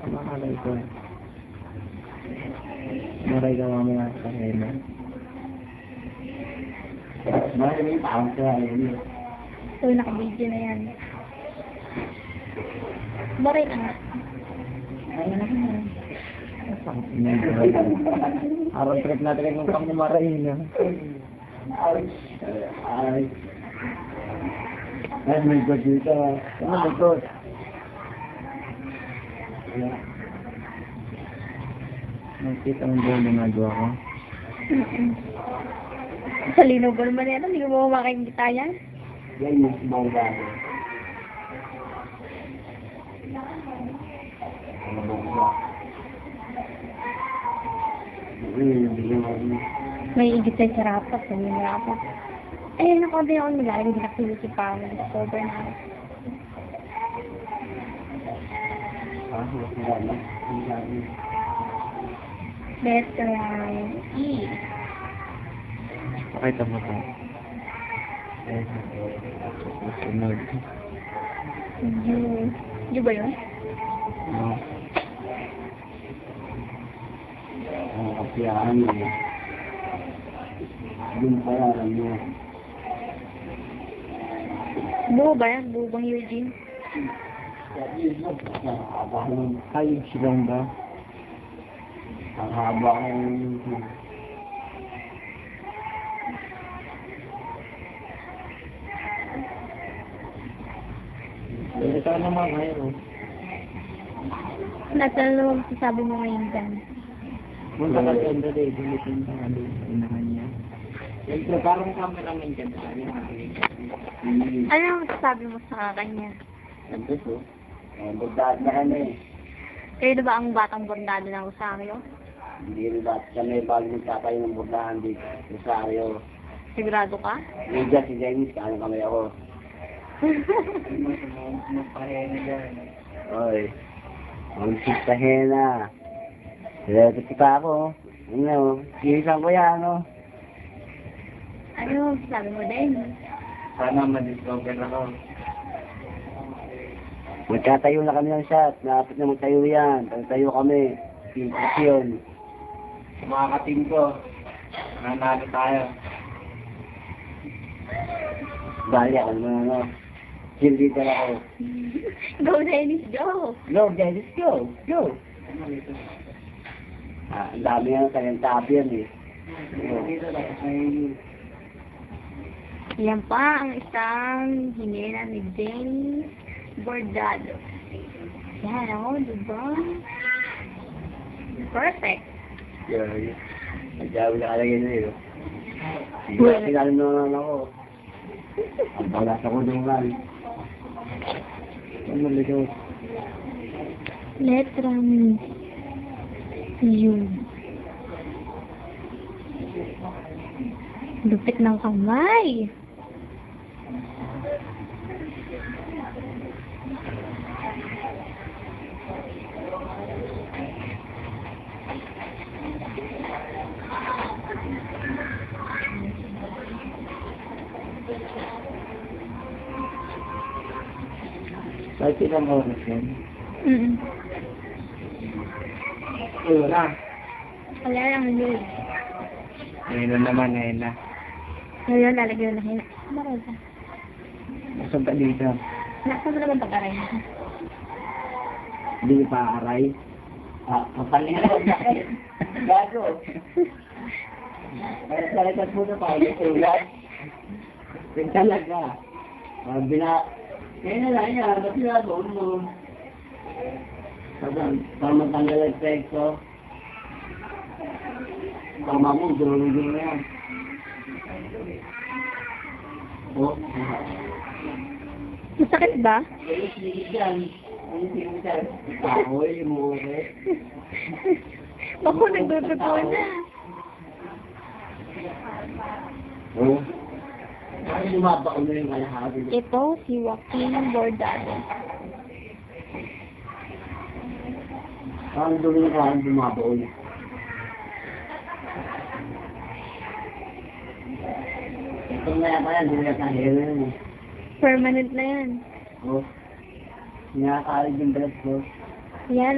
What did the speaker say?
Makalay ko. Maray ka mamaya sa hena. Maray mo yung taong sa hena. So, naka-video na yan. Maray na nga. Ayun na nga. Araw trip natin kung pang maray na. Ay. Ay, may god dito. Ano may god? Nakita mo ba yung nagawa ko? Sa linaw ba naman yan? Hindi ko mo makikita yan? Yan yung small bag. May igit sa sarapat. Sabi mo rapat. Eh, naku, din ako nilalagay. Hindi nakilusi pa. Nag-cover na ako. Veteran E. Pakita mo ito. Sunod. Di ba yun? No. Ang kapiyahan eh. Doon pa alam mo. Buo ba yan? Buo bang Eugene? Hayog silang ba? Ang haba ng... Ito naman ngayon. Nasaan naman sasabi mo ngayon dyan? Punta ka ganda din. Bulitin ka nga doon sa inahan niya. Siyempre, parang cameraman ka na. Ano ang sasabi mo sa kanya? Siyempre po. Bordado na kami. Kayo na ba ang batang bordado ng Rosario? Hindi rin ba? Kami bago nagtatay ng bordahan dito. Rosario. Sigurado ka? Media si Dennis, kaano kami ako. Oy. Mag-sit sa hena. Reto pa ako. Ano? Kinisan ko yan, no? Ano sabi mo din? Sana ma-discover ako. Magkatayo na kami ng shot. Napit na magtayo yan. Tayo kami. Impresyon. Mga ka-team ko. Nanalo tayo. Bali ako naman ano. Cheerleader ako. Go, Dennis, go! Go, Dennis, go! Go! Ang dami nga kanyang tabi yan eh. Yan pa ang isang hinila ni Dennis Bordado. Yan ako, diba? Perfect. Yeah. Nagjawi na kalagay na yun. Sinalo naman ako. Ang balas ako doon lang. Ano ligaw? Letra ni U. Lupit ng kamay. Kahit ilang oras yan? Wala. Wala lang yun. Ngayon na naman, ngayon na. Ngayon, lalagyan na kayo. Maral ka. Nasaan ka dito? Nakasama mo naman pag-aray mo. Hindi pa aray. Kapalin na. Gago. Kaya talagang muna pa ako sulat. Yung talaga. Kaya na lang yan. Ba't sinagawa mo? Para matanggal ang epekto. Tama mo, dulo-dulo na yan. Oh. Masakit ba? Sige dyan. Ahoy, mure. Ako, nagdudugo na. Oh. Bakit lumaba ko na yung kalahati? Ito, si Joaquin Bordado. Parang dulo na parang lumaba ulit. Itong na yan, dulo na hero yun. Permanent na yan. Oh. Nakakalig yung breath ko. Yan.